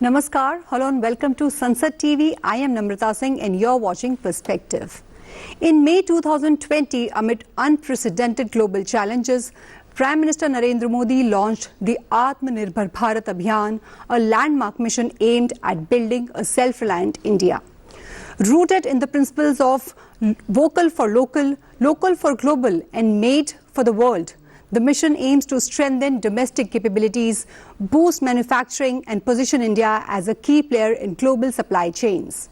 Namaskar, hello and welcome to Sansat TV. I am Namrata Singh and you're watching Perspective. In May 2020, amid unprecedented global challenges, Prime Minister Narendra Modi launched the Atmanirbhar Bharat Abhiyan, a landmark mission aimed at building a self-reliant India. Rooted in the principles of vocal for local, local for global and made for the world, the mission aims to strengthen domestic capabilities, boost manufacturing and position India as a key player in global supply chains.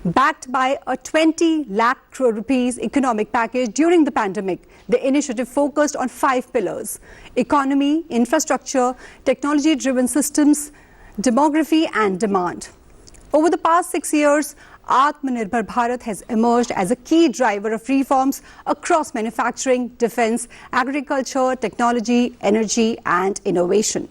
Backed by a 20 lakh crore rupees economic package during the pandemic, the initiative focused on 5 pillars: economy, infrastructure, technology-driven systems, demography and demand. Over the past 6 years, Atmanirbhar Bharat has emerged as a key driver of reforms across manufacturing, defense, agriculture, technology, energy and innovation.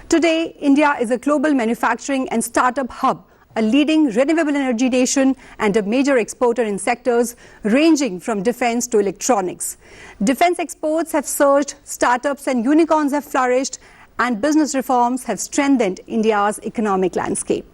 Today, India is a global manufacturing and startup hub, a leading renewable energy nation and a major exporter in sectors ranging from defense to electronics. Defense exports have surged, startups and unicorns have flourished, and business reforms have strengthened India's economic landscape.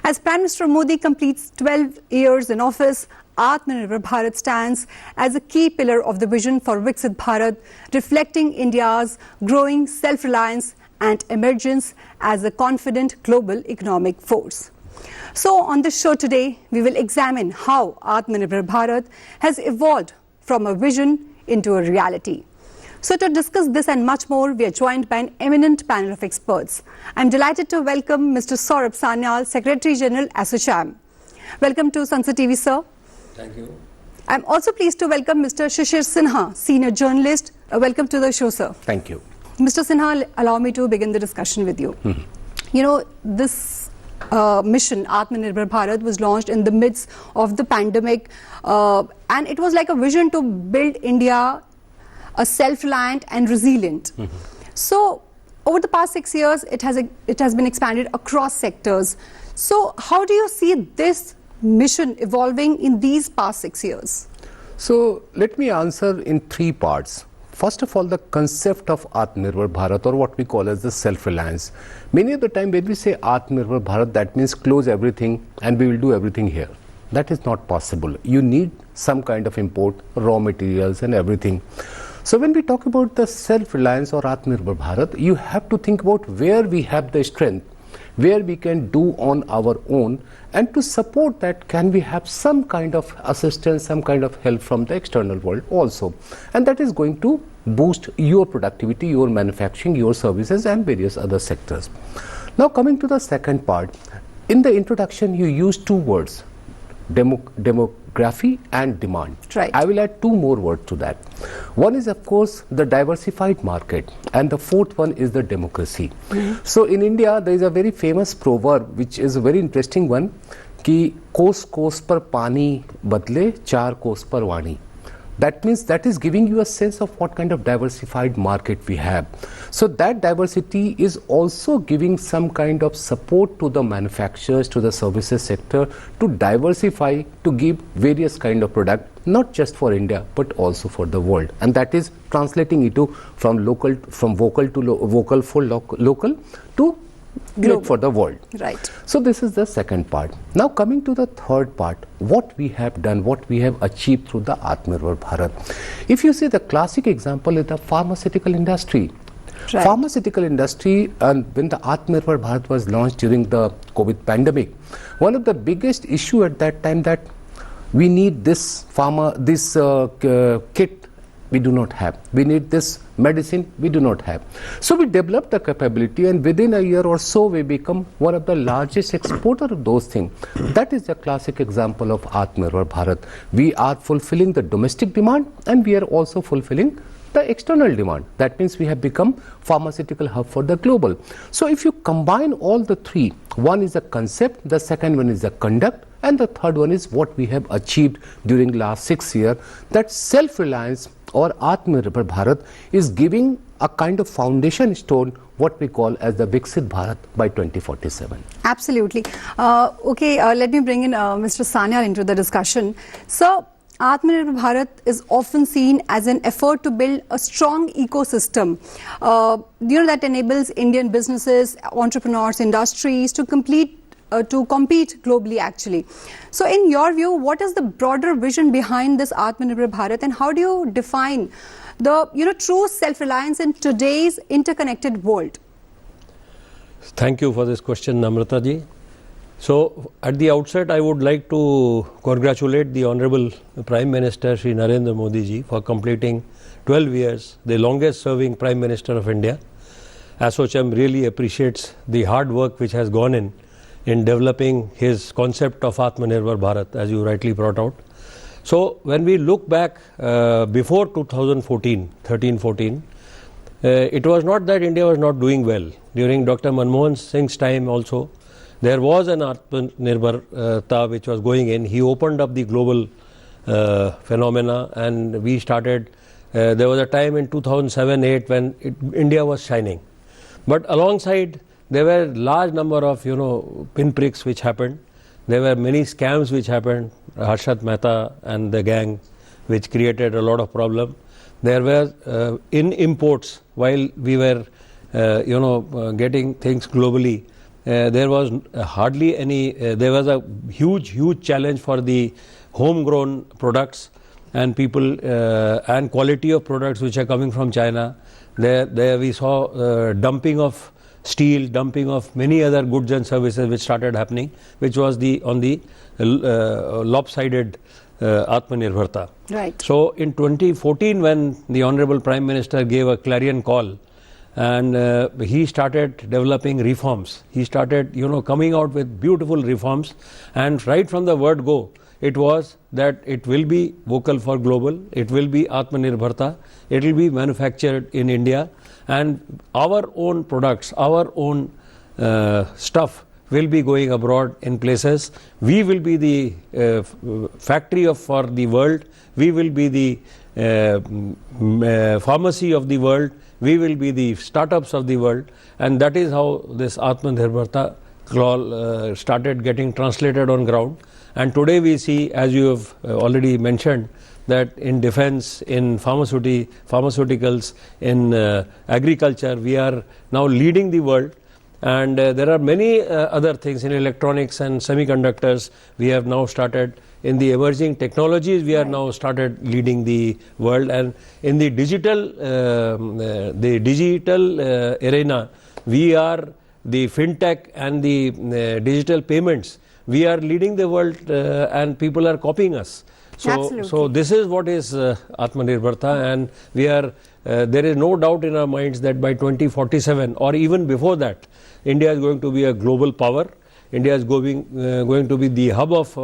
As Prime Minister Modi completes 12 years in office, Atmanirbhar Bharat stands as a key pillar of the vision for Viksit Bharat, reflecting India's growing self-reliance and emergence as a confident global economic force. So on this show today, we will examine how Atmanirbhar Bharat has evolved from a vision into a reality. So to discuss this and much more, we are joined by an eminent panel of experts. I'm delighted to welcome Mr. Saurabh Sanyal, Secretary General, Assocham. Welcome to Sansat TV, sir. Thank you. I'm also pleased to welcome Mr. Shishir Sinha, Senior Journalist. Welcome to the show, sir. Thank you. Mr. Sinha, allow me to begin the discussion with you. You know, this mission, Atmanirbhar Bharat, was launched in the midst of the pandemic, and it was like a vision to build India a self-reliant and resilient. So over the past 6 years, it has been expanded across sectors. So how do you see this mission evolving in these past 6 years? So let me answer in 3 parts. First of all, the concept of Atmanirbhar Bharat, or what we call as the self-reliance. Many of the time when we say Atmanirbhar Bharat, that means close everything and we will do everything here. That is not possible. You need some kind of import, raw materials and everything. So when we talk about the self-reliance or Atmanirbhar Bharat, you have to think about where we have the strength, where we can do on our own, and to support that, can we have some kind of assistance, some kind of help from the external world also. And that is going to boost your productivity, your manufacturing, your services and various other sectors. Now coming to the second part, in the introduction you used 2 words, demography and demand. Right. I will add 2 more words to that. One is of course the diversified market, and the 4th one is the democracy. So in India there is a very famous proverb which is a very interesting one, कि कोस कोस पर पानी बदले 4 कोस पर वाणी. That means that is giving you a sense of what kind of diversified market we have. So that diversity is also giving some kind of support to the manufacturers, to the services sector, to diversify, to give various kind of product, not just for India but also for the world. And that is translating into from vocal for local to global for the world. Right. So this is the second part. Now coming to the third part, what we have done, what we have achieved through the Atmanirbhar Bharat. If you see, the classic example is the pharmaceutical industry. Right. Pharmaceutical industry, and when the Atmanirbhar Bharat was launched during the COVID pandemic, one of the biggest issue at that time that we need this kit, we do not have. We need this medicine, we do not have. So we developed the capability, and within a year or so we become one of the largest exporter of those things. That is a classic example of Atmanirbhar Bharat. We are fulfilling the domestic demand and we are also fulfilling the external demand. That means we have become pharmaceutical hub for the global. So if you combine all the 3, one is a concept, the second one is a conduct, and the third one is what we have achieved during last 6 years, that self-reliance or Atmanirbhar Bharat is giving a kind of foundation stone, what we call as the Viksit Bharat by 2047. Absolutely. Let me bring in Mr. Sanyal into the discussion. So Atmanirbhar Bharat is often seen as an effort to build a strong ecosystem, that enables Indian businesses, entrepreneurs, industries to compete globally actually. So in your view, what is the broader vision behind this Atmanirbhar Bharat, and how do you define the true self-reliance in today's interconnected world? Thank you for this question, Namrata ji. So at the outset, I would like to congratulate the Honorable Prime Minister Shri Narendra Modi ji for completing 12 years, the longest serving Prime Minister of India. Assocham really appreciates the hard work which has gone in developing his concept of Atmanirbhar Bharat, as you rightly brought out. So when we look back before 2014, 13-14, it was not that India was not doing well. During Dr. Manmohan Singh's time also, there was an Atmanirbharta which was going in. He opened up the global phenomena, and we started, there was a time in 2007-8 when India was shining. But alongside, there were large number of pinpricks which happened. There were many scams which happened, Harshad Mehta and the gang, which created a lot of problem. There were in imports, while we were getting things globally, there was hardly any, there was a huge challenge for the homegrown products and people and quality of products which are coming from China. There we saw dumping of steel, dumping of many other goods and services which started happening, which was on the lopsided Atmanirbharta. Right. So in 2014, when the Honorable Prime Minister gave a clarion call, and he started developing reforms. He started, coming out with beautiful reforms, and right from the word go, it was that it will be vocal for global, it will be Atmanirbharta, it will be manufactured in India, and our own products, our own stuff will be going abroad in places. We will be the factory for the world, we will be the pharmacy of the world, we will be the startups of the world, and that is how this Atmanirbharta started getting translated on ground. And today we see, as you have already mentioned, that in defense, in pharmaceuticals, in agriculture, we are now leading the world. And there are many other things in electronics and semiconductors. We have now started in the emerging technologies. We are now started leading the world, and in the digital arena, we are the fintech and the digital payments. We are leading the world, and people are copying us. So this is what is Atmanirbharta, and we are. There is no doubt in our minds that by 2047 or even before that, India is going to be a global power. India is going to be the hub of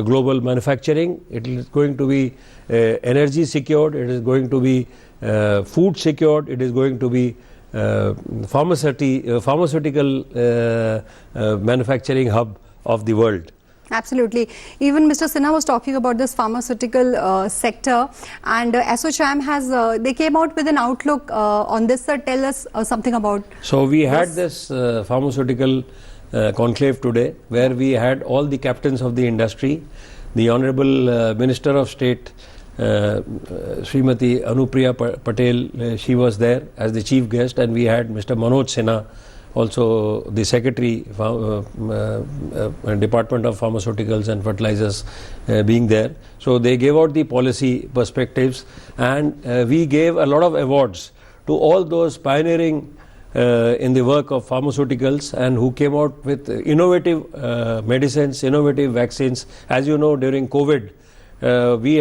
global manufacturing. It is going to be energy secured. It is going to be food secured. It is going to be pharmaceutical manufacturing hub of the world. Absolutely. Even Mr. Sinha was talking about this pharmaceutical sector, and Assocham has, they came out with an outlook on this. Sir, tell us something about. So we had this pharmaceutical conclave today, where we had all the captains of the industry, the Honorable Minister of State, Srimati Anupriya Patel, she was there as the chief guest, and we had Mr. Manoj Sinha, also the Secretary, Department of Pharmaceuticals and Fertilizers, being there. So they gave out the policy perspectives, and we gave a lot of awards to all those pioneering in the work of pharmaceuticals and who came out with innovative medicines, innovative vaccines. As you know, during COVID, we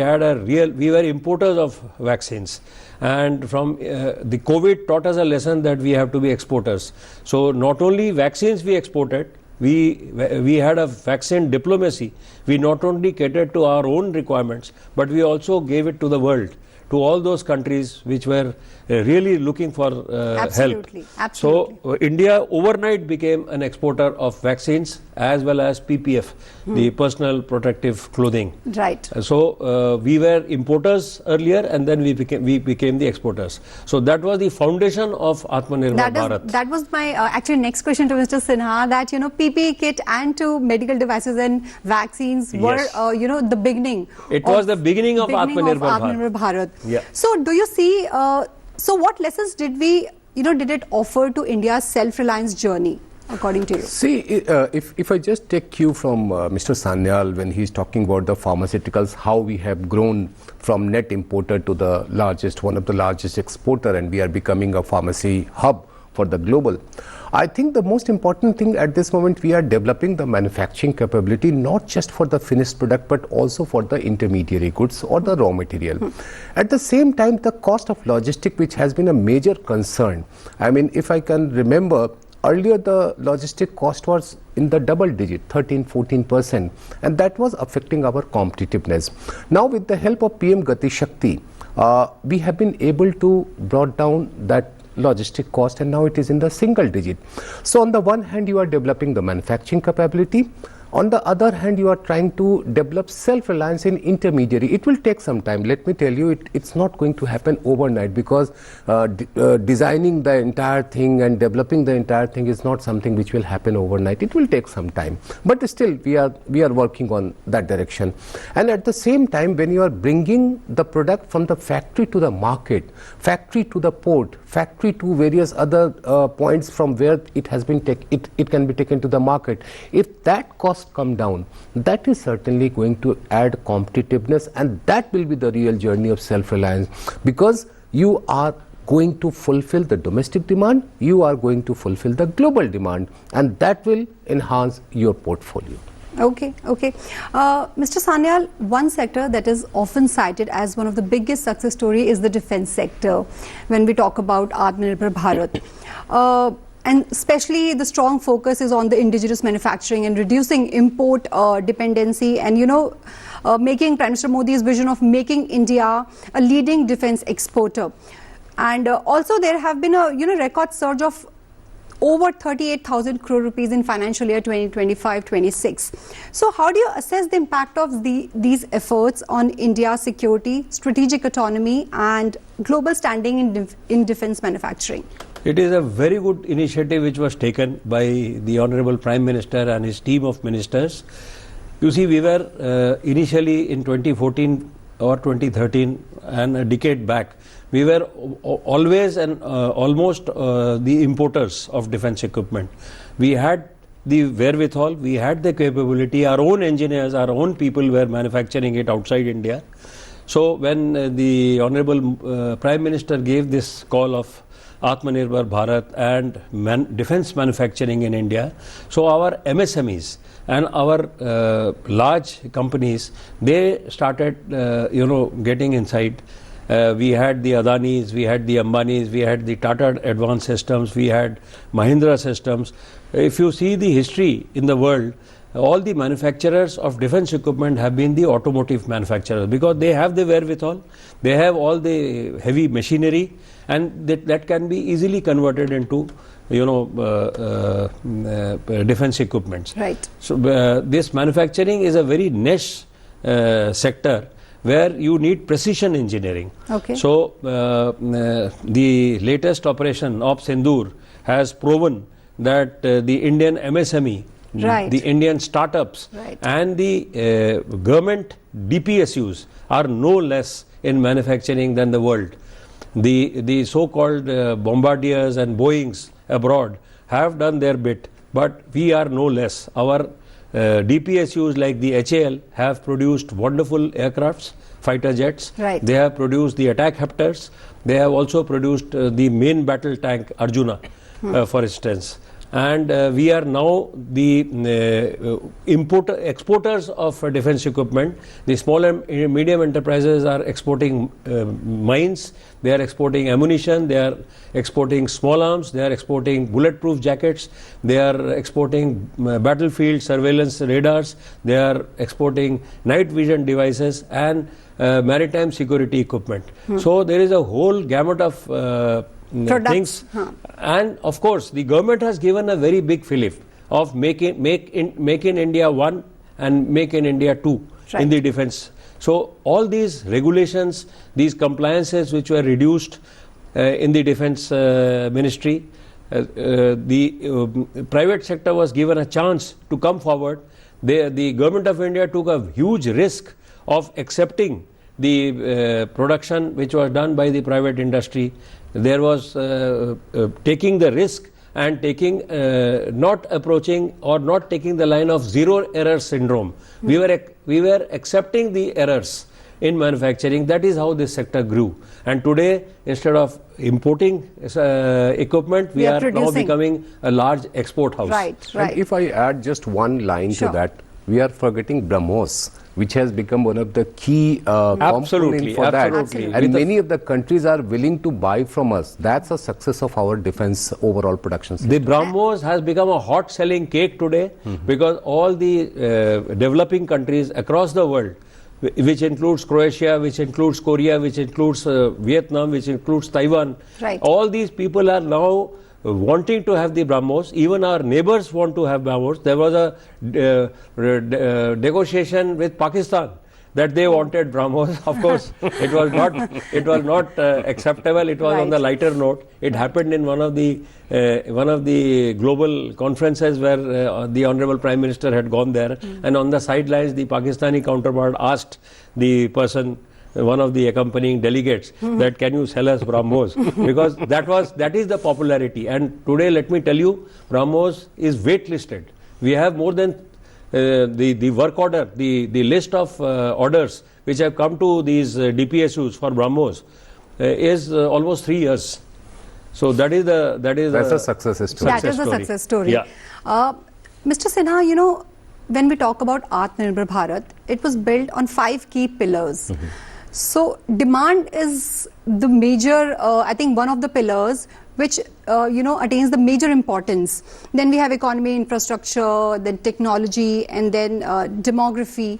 were importers of vaccines, and from the COVID taught us a lesson that we have to be exporters. So not only vaccines we exported, we had a vaccine diplomacy. We not only catered to our own requirements, but we also gave it to the world, to all those countries which were really looking for help. Absolutely. So India overnight became an exporter of vaccines, as well as PPF, the personal protective clothing. Right. So we were importers earlier, and then we became the exporters. So that was the foundation of Atmanirbhar Bharat. That was my actually next question to Mr. Sinha, that PPE kit and to medical devices and vaccines were the beginning. It was the beginning of Atmanirbhar Bharat. Yeah. So do you see? So what lessons did we did it offer to India's self-reliance journey, according to you? See, if I just take cue from Mr. Sanyal when he's talking about the pharmaceuticals, how we have grown from net importer to the largest, one of the largest exporter, and we are becoming a pharmacy hub for the global. I think the most important thing at this moment, we are developing the manufacturing capability, not just for the finished product, but also for the intermediary goods or the raw material. At the same time, the cost of logistic, which has been a major concern. I mean, if I can remember, earlier the logistic cost was in the double digit, 13-14%, and that was affecting our competitiveness. Now with the help of PM Gati Shakti, we have been able to brought down that logistic cost, and now it is in the single digit. So on the one hand, you are developing the manufacturing capability. On the other hand, you are trying to develop self-reliance in intermediary. It will take some time. Let me tell you, it's not going to happen overnight, because designing the entire thing and developing the entire thing is not something which will happen overnight. It will take some time. But still, we are working on that direction. And at the same time, when you are bringing the product from the factory to the market, factory to the port, factory to various other points from where it has been it can be taken to the market, if that cost come down, that is certainly going to add competitiveness, and that will be the real journey of self-reliance, because you are going to fulfill the domestic demand, you are going to fulfill the global demand, and that will enhance your portfolio. Okay. Mr. Sanyal, one sector that is often cited as one of the biggest success story is the defense sector when we talk about Atmanirbhar Bharat. And especially the strong focus is on the indigenous manufacturing and reducing import dependency, and making Prime Minister Modi's vision of making India a leading defense exporter. And also there have been a record surge of over 38,000 crore rupees in financial year 2025-26. So how do you assess the impact of these efforts on India's security, strategic autonomy and global standing in defense manufacturing? It is a very good initiative which was taken by the Honorable Prime Minister and his team of ministers. You see, we were initially in 2014 or 2013 and a decade back, we were always and almost the importers of defense equipment. We had the wherewithal, we had the capability, our own engineers, our own people were manufacturing it outside India. So when the Honorable Prime Minister gave this call of Atmanirbhar Bharat and defense manufacturing in India, so our MSMEs and our large companies, they started getting inside. We had the Adanis, we had the Ambanis, we had the Tata Advanced Systems, we had Mahindra Systems. If you see the history in the world, all the manufacturers of defense equipment have been the automotive manufacturers, because they have the wherewithal, they have all the heavy machinery, and that can be easily converted into defense equipments. Right. So this manufacturing is a very niche sector where you need precision engineering. Okay. So the latest operation of Sindoor has proven that the Indian MSME, right, the Indian startups, right, and the government DPSUs are no less in manufacturing than the world. The so-called Bombardiers and Boeings abroad have done their bit, but we are no less. Our DPSUs like the HAL have produced wonderful aircrafts, fighter jets. Right. They have produced the attack hepters. They have also produced the main battle tank Arjuna, for instance. And we are now the exporters of defense equipment. The small and medium enterprises are exporting mines, they are exporting ammunition, they are exporting small arms, they are exporting bulletproof jackets, they are exporting battlefield surveillance radars, they are exporting night vision devices and maritime security equipment. So there is a whole gamut of things. And of course the government has given a very big fillip of make in India 1 and make in India 2 in the defense. So all these regulations, these compliances which were reduced in the defense ministry, the private sector was given a chance to come forward. The government of India took a huge risk of accepting the production which was done by the private industry. There was taking the risk and taking not approaching or not taking the line of zero error syndrome. We were accepting the errors in manufacturing. That is how this sector grew. And today, instead of importing equipment, we are now becoming a large export house. Right. And if I add just one line to that, we are forgetting BrahMos, which has become one of the key components for that. And many of the countries are willing to buy from us. That's a success of our defense overall production system. The BrahMos has become a hot selling cake today because all the developing countries across the world, which includes Croatia, which includes Korea, which includes Vietnam, which includes Taiwan, all these people are now wanting to have the BrahMos. Even our neighbors want to have BrahMos. There was a negotiation with Pakistan that they wanted BrahMos. Of course, it was not acceptable. It was on the lighter note. It happened in one of the global conferences where the Honorable Prime Minister had gone there, and on the sidelines, the Pakistani counterpart asked the person, one of the accompanying delegates, that can you sell us BrahMos? Because that is the popularity. And today, let me tell you, BrahMos is waitlisted. We have more than the work order, the list of orders which have come to these DPSUs for BrahMos is almost 3 years. So that's a success story. That is a success story. Yeah. Mr. Sinha, you know, when we talk about Atmanirbhar Bharat, it was built on 5 key pillars. So demand is the major, I think, one of the pillars which attains the major importance. Then we have economy, infrastructure, then technology, and then demography.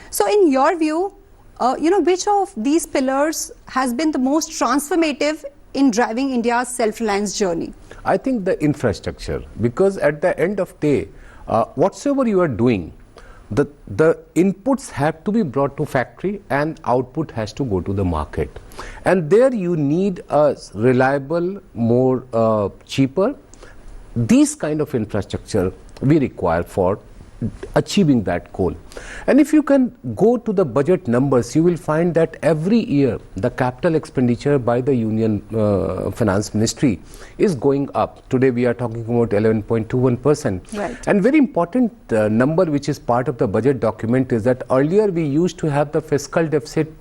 So in your view, which of these pillars has been the most transformative in driving India's self-reliance journey? I think the infrastructure, because at the end of the day, whatsoever you are doing, the inputs have to be brought to factory and output has to go to the market. And there you need a reliable, more cheaper, these kind of infrastructure we require for achieving that goal. And if you can go to the budget numbers, you will find that every year the capital expenditure by the Union Finance Ministry is going up. Today we are talking about 11.21%. Right. And very important number which is part of the budget document is that earlier we used to have the fiscal deficit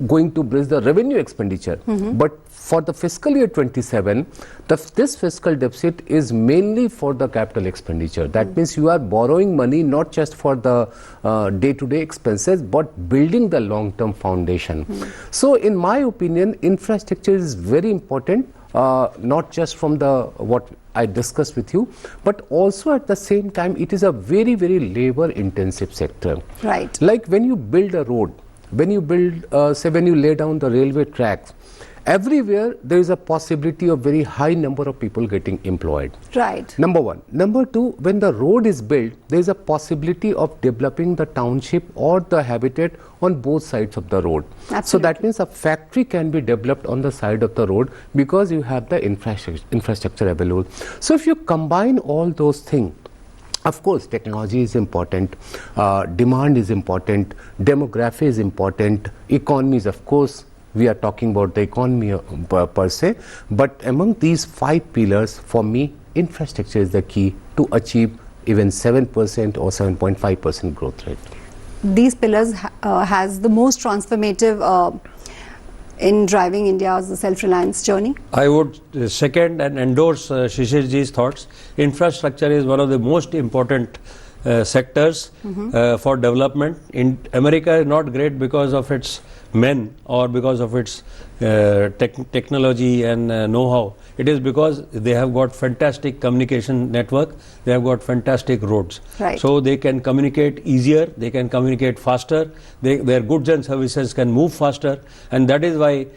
going to bridge the revenue expenditure. But for the fiscal year 27, this fiscal deficit is mainly for the capital expenditure. That means you are borrowing money not just for the day-to-day expenses, but building the long-term foundation. So in my opinion, infrastructure is very important, not just from what I discussed with you, but also at the same time, it is a very, very labor-intensive sector. Right. Like when you build a road, when you build, when you lay down the railway tracks, everywhere there is a possibility of very high number of people getting employed. Right. Number one. Number two, when the road is built, there is a possibility of developing the township or the habitat on both sides of the road. Absolutely. So that means a factory can be developed on the side of the road because you have the infrastructure available. So if you combine all those things, of course, technology is important, demand is important, demography is important, economies, of course, we are talking about the economy per se, but among these 5 pillars, for me, infrastructure is the key to achieve even 7% or 7.5% growth rate. These pillars has the most transformative in driving India's self-reliance journey? I would second and endorse Shishirji's thoughts. Infrastructure is one of the most important sectors for development. In America is not great because of its men or because of its technology and know-how. It is because they have got fantastic communication network, they have got fantastic roads. Right. So they can communicate easier, they can communicate faster, their goods and services can move faster, and that is why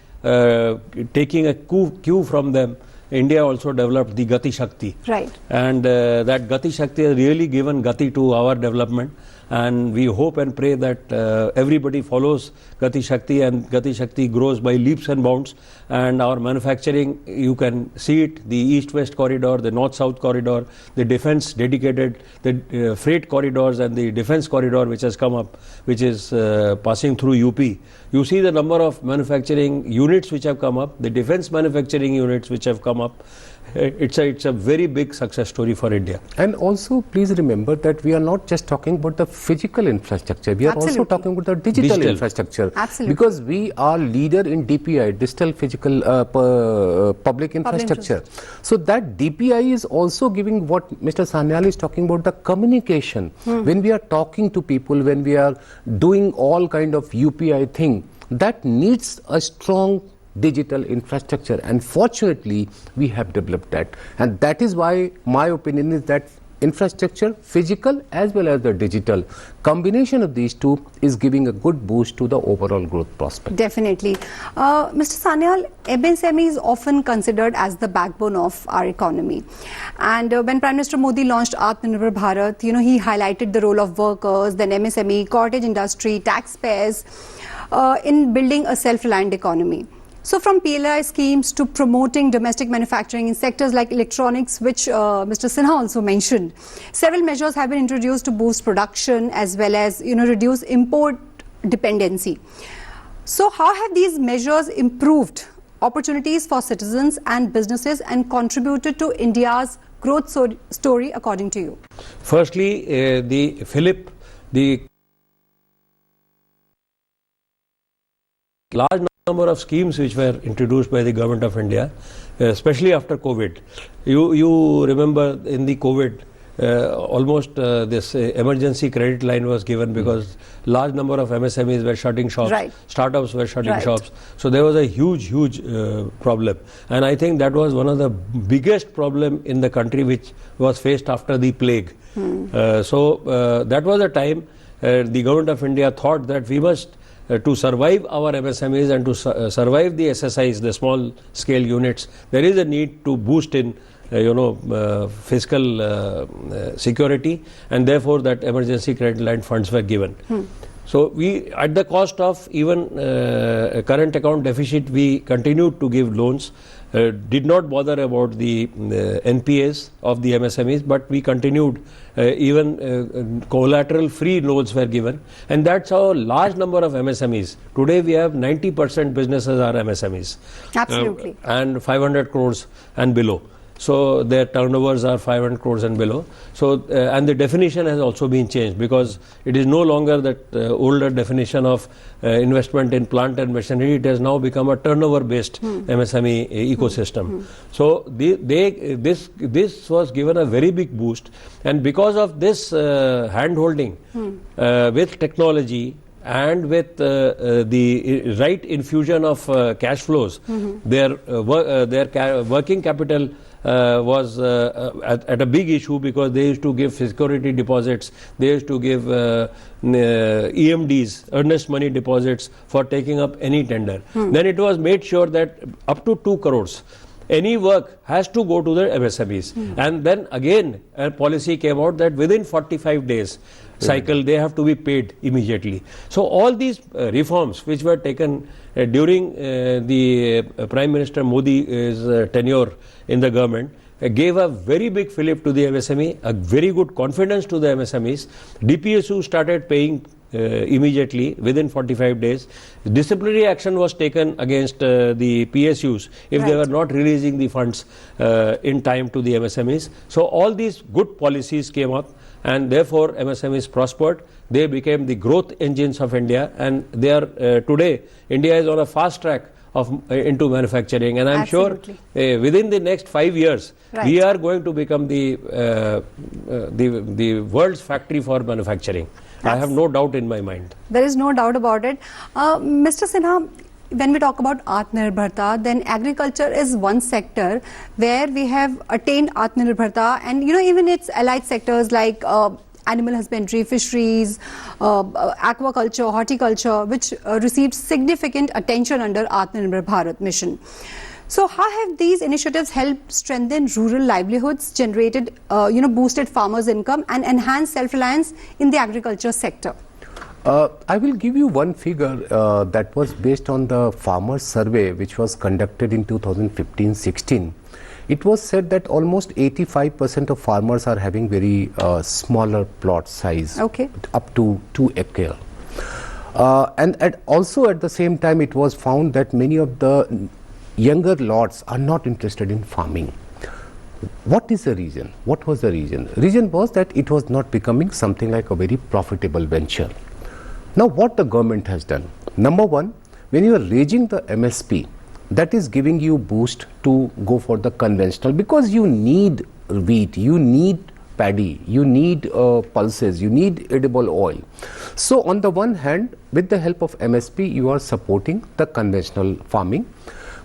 taking a cue from them, India also developed the Gati Shakti. Right. And that Gati Shakti has really given Gati to our development. And we hope and pray that everybody follows Gati Shakti, and Gati Shakti grows by leaps and bounds. And our manufacturing, you can see it, the east-west corridor, the north-south corridor, the defense dedicated, the freight corridors and the defense corridor which has come up, which is passing through UP. You see the number of manufacturing units which have come up, the defense manufacturing units which have come up. It's a very big success story for India. And also, please remember that we are not just talking about the physical infrastructure. We are also talking about the digital infrastructure. Absolutely. Because we are leader in DPI, digital physical public infrastructure. So that DPI is also giving what Mr. Sanyal is talking about, the communication. When we are talking to people, when we are doing all kind of UPI thing, that needs a strong digital infrastructure, and fortunately we have developed that, and that is why my opinion is that infrastructure, physical as well as the digital combination of these two is giving a good boost to the overall growth prospect. Definitely. Mr. Sanyal, MSME is often considered as the backbone of our economy, and when Prime Minister Modi launched Atmanirbhar Bharat, he highlighted the role of workers, then MSME, cottage industry, taxpayers in building a self-reliant economy. So from PLI schemes to promoting domestic manufacturing in sectors like electronics, which Mr. Sinha also mentioned, several measures have been introduced to boost production as well as reduce import dependency. So how have these measures improved opportunities for citizens and businesses and contributed to India's growth story according to you? Firstly, the large number of schemes which were introduced by the government of India, especially after COVID. You remember in the COVID, almost this emergency credit line was given because large number of MSMEs were shutting shops, startups were shutting shops. So there was a huge problem, and I think that was one of the biggest problem in the country which was faced after the plague. So that was a time the government of India thought that we must to survive our MSMEs and to survive the SSIs, the small scale units, there is a need to boost in fiscal security, and therefore that emergency credit line funds were given. So we, at the cost of even current account deficit, we continued to give loans, did not bother about the NPAs of the MSMEs, but we continued, even collateral free loans were given, and that's how a large number of MSMEs, today we have 90% businesses are MSMEs. Absolutely. And 500 crores and below. So their turnovers are 500 crores and below. So and the definition has also been changed, because it is no longer that older definition of investment in plant and machinery. It has now become a turnover based MSME ecosystem. So this was given a very big boost, and because of this hand holding with technology and with the right infusion of cash flows, their working capital was at a big issue, because they used to give security deposits, they used to give EMDs, earnest money deposits, for taking up any tender. Then it was made sure that up to 2 crores, any work has to go to the MSMEs. And then again a policy came out that within 45 days cycle they have to be paid immediately. So all these reforms which were taken during the Prime Minister Modi's tenure in the government gave a very big fillip to the MSME, a very good confidence to the MSMEs. DPSU started paying immediately within 45 days. Disciplinary action was taken against the PSUs if they were not releasing the funds in time to the MSMEs. So all these good policies came up, and therefore MSMEs prospered. They became the growth engines of India, and they are today India is on a fast track of into manufacturing, and I'm sure within the next 5 years we are going to become the world's factory for manufacturing. I have no doubt in my mind. There is no doubt about it. Mr. Sinha, when we talk about Atmanirbharta, then agriculture is one sector where we have attained Atmanirbharta, and even its allied sectors like animal husbandry, fisheries, aquaculture, horticulture, which received significant attention under Atmanirbhar Bharat mission. So how have these initiatives helped strengthen rural livelihoods, generated, boosted farmers' income and enhanced self-reliance in the agriculture sector? I will give you one figure that was based on the farmer survey which was conducted in 2015-16. It was said that almost 85% of farmers are having very smaller plot size, up to 2 acre. And also at the same time it was found that many of the younger lots are not interested in farming. What is the reason? What was the reason? Reason was that it was not becoming something like a very profitable venture. Now what the government has done? Number one, when you are raising the MSP, that is giving you boost to go for the conventional, because you need wheat, you need paddy, you need pulses, you need edible oil. So on the one hand, with the help of MSP, you are supporting the conventional farming.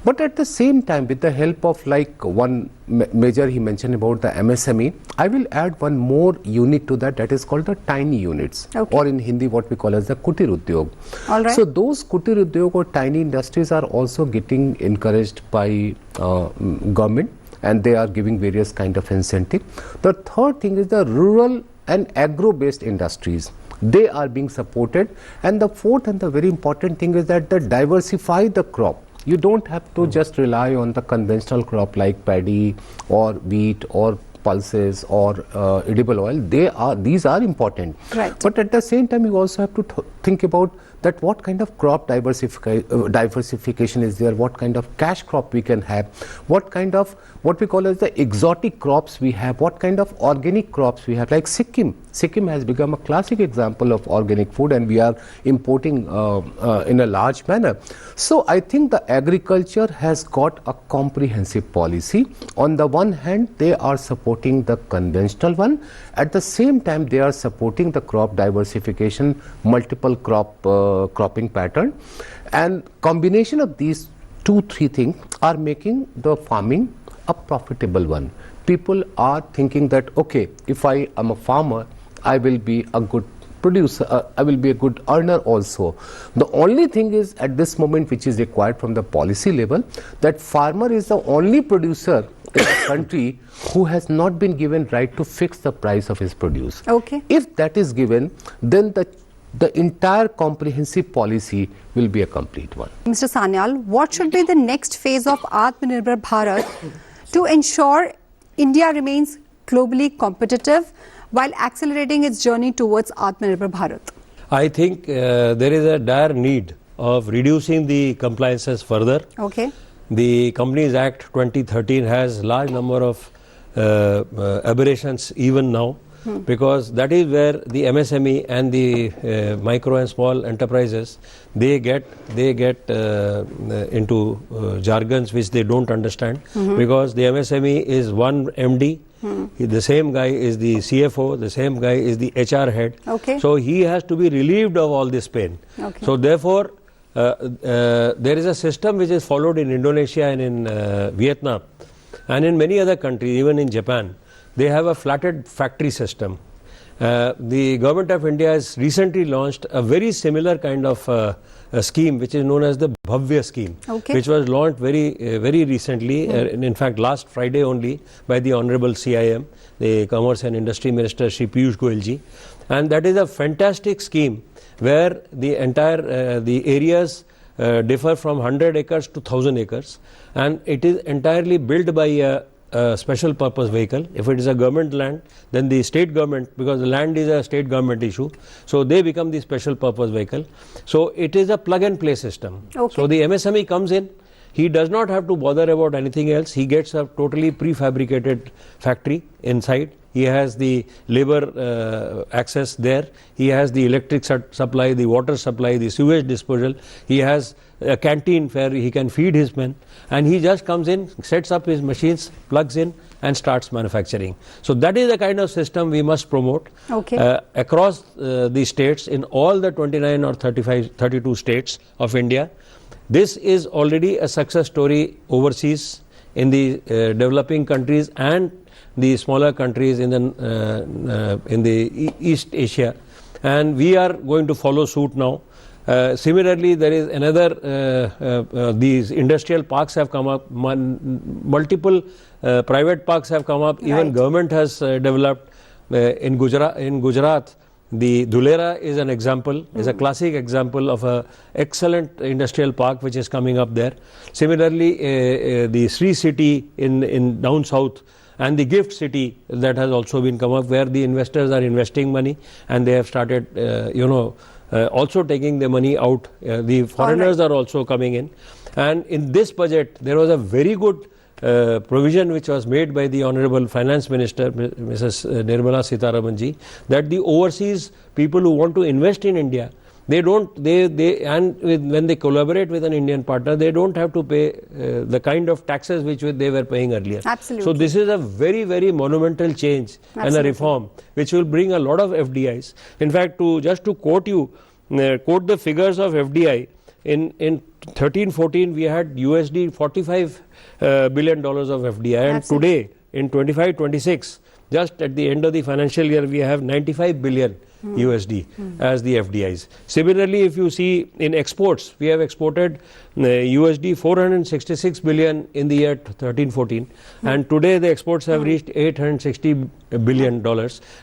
But at the same time, with the help of like one major he mentioned about the MSME, I will add one more unit to that, that is called the tiny units, or in Hindi what we call as the Kutir Udyog. All right. So those Kutir Udyog or tiny industries are also getting encouraged by government, and they are giving various kind of incentive. The third thing is the rural and agro-based industries. They are being supported. And the fourth and the very important thing is that they diversify the crop. You don't have to just rely on the conventional crop like paddy or wheat or pulses or edible oil. These are important. Right. But at the same time, you also have to think about that what kind of crop diversification is there, what kind of cash crop we can have, what kind of what we call as the exotic crops we have, what kind of organic crops we have, like Sikkim. Sikkim has become a classic example of organic food, and we are importing in a large manner. So I think the agriculture has got a comprehensive policy. On the one hand, they are supporting the conventional one. At the same time, they are supporting the crop diversification, multiple cropping pattern, and combination of these 2-3 things are making the farming a profitable one. People are thinking that, okay, if I am a farmer, I will be a good producer, I will be a good earner also. The only thing is at this moment which is required from the policy level, that farmer is the only producer in the country who has not been given right to fix the price of his produce. If that is given, then the entire comprehensive policy will be a complete one. Mr. Sanyal, what should be the next phase of Atmanirbhar Bharat to ensure India remains globally competitive while accelerating its journey towards Atmanirbhar Bharat? I think there is a dire need of reducing the compliances further. The Companies Act 2013 has large number of aberrations even now, because that is where the MSME and the micro and small enterprises, they get into jargons which they don't understand, because the MSME is one MD, the same guy is the CFO, the same guy is the HR head. So he has to be relieved of all this pain. So therefore there is a system which is followed in Indonesia and in Vietnam and in many other countries, even in Japan. They have a flatted factory system. The government of India has recently launched a very similar kind of a scheme which is known as the Bhavya scheme, which was launched very recently, in fact last Friday only, by the Honorable CIM, the Commerce and Industry Minister Shri Piyush Goyal ji. And that is a fantastic scheme where the entire the areas differ from 100 acres to 1000 acres, and it is entirely built by a special purpose vehicle. If it is a government land, then the state government, because the land is a state government issue, so they become the special purpose vehicle. So it is a plug and play system. So the MSME comes in, he does not have to bother about anything else. He gets a totally prefabricated factory inside. He has the labor access there. He has the electric supply, the water supply, the sewage disposal. He has a canteen where he can feed his men, and he just comes in, sets up his machines, plugs in and starts manufacturing. So that is the kind of system we must promote across the states, in all the 29 or 32 states of India. This is already a success story overseas in the developing countries and the smaller countries in the East Asia, and we are going to follow suit now. Similarly, there is another, these industrial parks have come up, multiple private parks have come up, even government has developed. In Gujarat, the Dhulera is an example, is a classic example of a excellent industrial park which is coming up there. Similarly, the Sri City in down south and the Gift City that has also been come up, where the investors are investing money and they have started, also taking the money out. The foreigners are also coming in. And in this budget, there was a very good provision which was made by the Honorable Finance Minister, Mrs. Nirmala Sitharaman ji, that the overseas people who want to invest in India, when they collaborate with an Indian partner, they don't have to pay the kind of taxes which they were paying earlier. Absolutely. So this is a very, very monumental change and a reform which will bring a lot of FDIs. In fact, just to quote quote the figures of FDI, in 13-14 we had USD $45 billion of FDI, and today in 25-26, just at the end of the financial year, we have 95 billion USD as the FDIs. Similarly, if you see in exports, we have exported USD 466 billion in the year 13-14, and today the exports have reached $860 billion.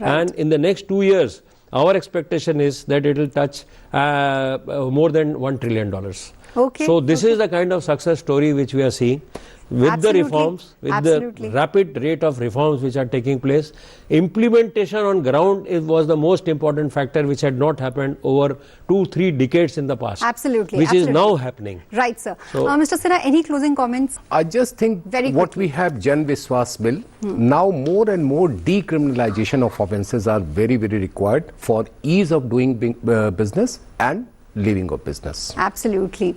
And in the next 2 years, our expectation is that it will touch more than $1 trillion. So this is the kind of success story which we are seeing with the reforms, with the rapid rate of reforms which are taking place. Implementation on ground was the most important factor, which had not happened over 2-3 decades in the past. Which is now happening. Right, sir. So, Mr. Sinha, any closing comments? I just think what we have, Jan Viswas bill, now more and more decriminalization of offences are very, very required for ease of doing business and leaving of business. Absolutely.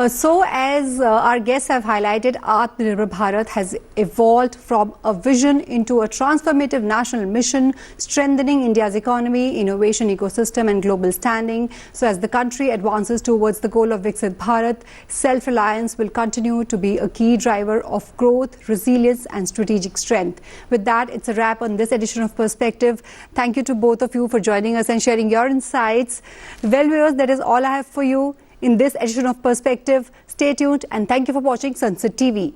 So as our guests have highlighted, Atmanirbhar Bharat has evolved from a vision into a transformative national mission, strengthening India's economy, innovation ecosystem and global standing. So as the country advances towards the goal of Viksit Bharat, self-reliance will continue to be a key driver of growth, resilience and strategic strength. With that, it's a wrap on this edition of Perspective. Thank you to both of you for joining us and sharing your insights. Well, viewers, that is all I have for you in this edition of Perspective. Stay tuned and thank you for watching Sansat TV.